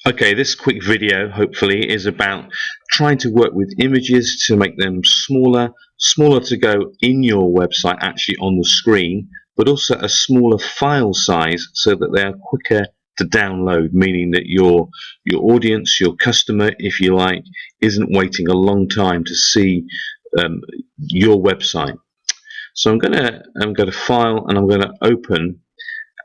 Okay, this quick video hopefully is about trying to work with images to make them smaller to go in your website actually on the screen, but also a smaller file size so that they are quicker to download, meaning that your audience, your customer, if you like, isn't waiting a long time to see your website. So I'm going to go to File and I'm going to Open.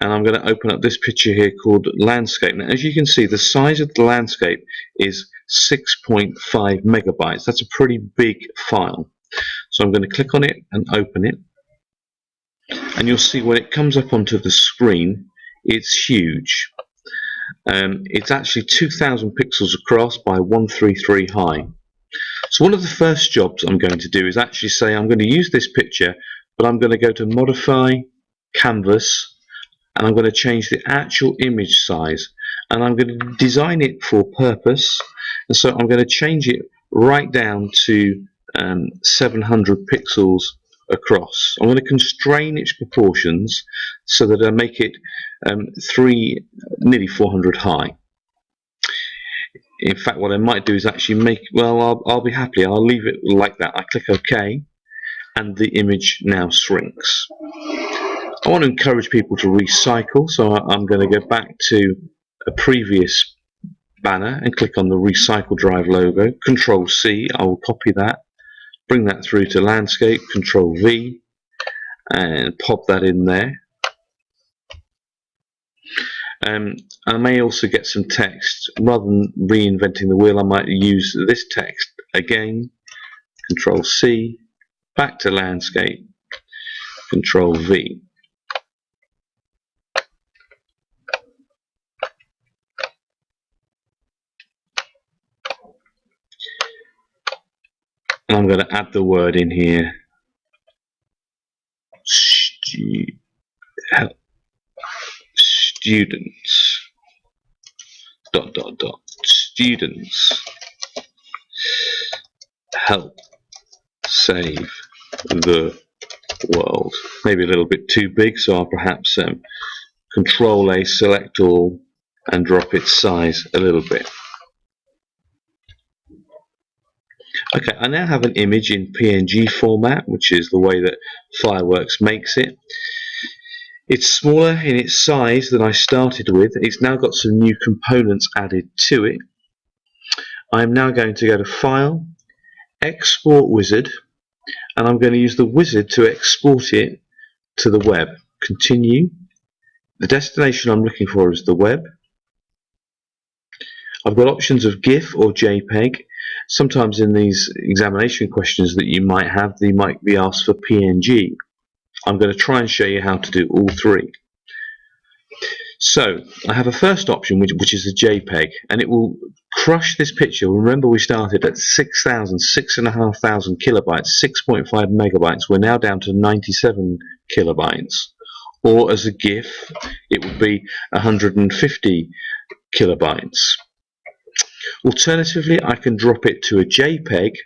And I'm going to open up this picture here called landscape. Now, as you can see, the size of the landscape is 6.5 megabytes. That's a pretty big file. So I'm going to click on it and open it. And you'll see when it comes up onto the screen, it's huge. It's actually 2,000 pixels across by 133 high. So one of the first jobs I'm going to do is actually say I'm going to use this picture, but I'm going to go to Modify, Canvas, and I'm going to change the actual image size, and I'm going to design it for purpose, and so I'm going to change it right down to 700 pixels across. I'm going to constrain its proportions so that I make it nearly 400 high. In fact, what I might do is actually make, well, I'll be happy, I'll leave it like that. I click OK, and the image now shrinks. I want to encourage people to recycle, so I'm going to go back to a previous banner and click on the Recycle Drive logo. Control C, I will copy that, bring that through to Landscape, Control V, and pop that in there. I may also get some text. Rather than reinventing the wheel, I might use this text again. Control C, back to Landscape, Control V. And I'm going to add the word in here. Students. ... Students help save the world. Maybe a little bit too big, so I'll perhaps Control A, select all, and drop its size a little bit. Okay, I now have an image in PNG format, which is the way that Fireworks makes it. It's smaller in its size than I started with. It's now got some new components added to it. I'm now going to go to File, Export Wizard, and I'm going to use the wizard to export it to the web. Continue. The destination I'm looking for is the web. I've got options of GIF or JPEG. Sometimes in these examination questions that you might have, they might be asked for PNG. I'm going to try and show you how to do all three. So I have a first option which is a JPEG, and it will crush this picture. Remember, we started at 6,500 kilobytes, 6.5 megabytes. We're now down to 97 kilobytes. Or as a GIF, it would be 150 kilobytes. Alternatively, I can drop it to a JPEG,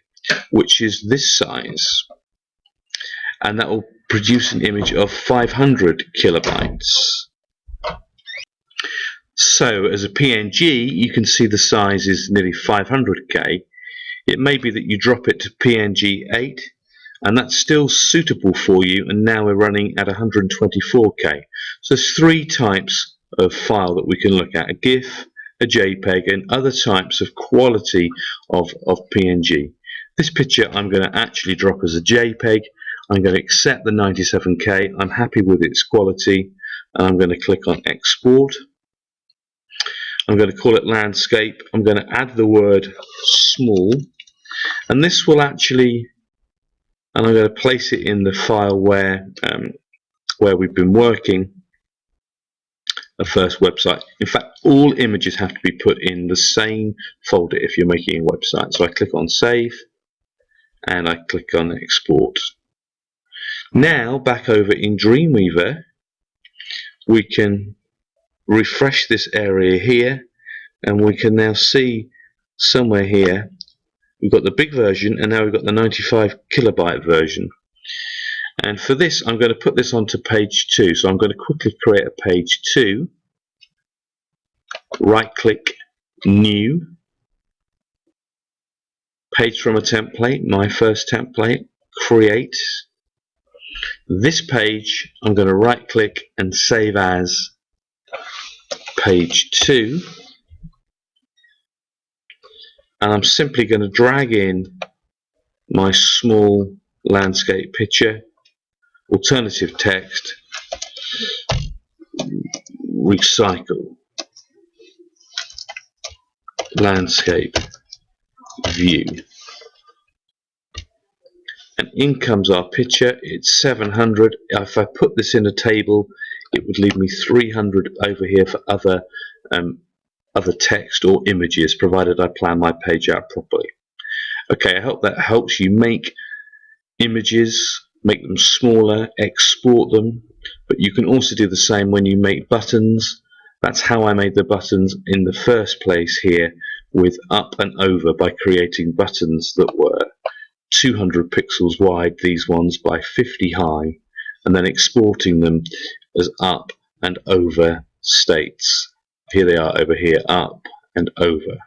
which is this size, and that will produce an image of 500 kilobytes. So as a PNG, you can see the size is nearly 500k. It may be that you drop it to PNG 8, and that's still suitable for you, and now we're running at 124k. So there's three types of file that we can look at: a GIF, a JPEG, and other types of quality of PNG. This picture I'm going to actually drop as a JPEG. I'm going to accept the 97k. I'm happy with its quality, and I'm going to click on Export. I'm going to call it Landscape. I'm going to add the word small, and this will actually, and I'm going to place it in the file where we've been working, a first website. In fact, all images have to be put in the same folder if you're making a website. So I click on Save, and I click on Export. Now back over in Dreamweaver, we can refresh this area here, and we can now see somewhere here we've got the big version, and now we've got the 95 kilobyte version. And for this, I'm going to put this onto page 2. So I'm going to quickly create a page 2, right click, new, page from a template, my first template, create. This page I'm going to right click and save as page 2, and I'm simply going to drag in my small landscape picture, alternative text, recycle, landscape view, and in comes our picture. It's 700. If I put this in a table, it would leave me 300 over here for other text or images, provided I plan my page out properly. Okay, I hope that helps you make images, make them smaller, export them, but you can also do the same when you make buttons. That's how I made the buttons in the first place here, with up and over, by creating buttons that were 200 pixels wide, these ones, by 50 high, and then exporting them as up and over states. Here they are over here, up and over.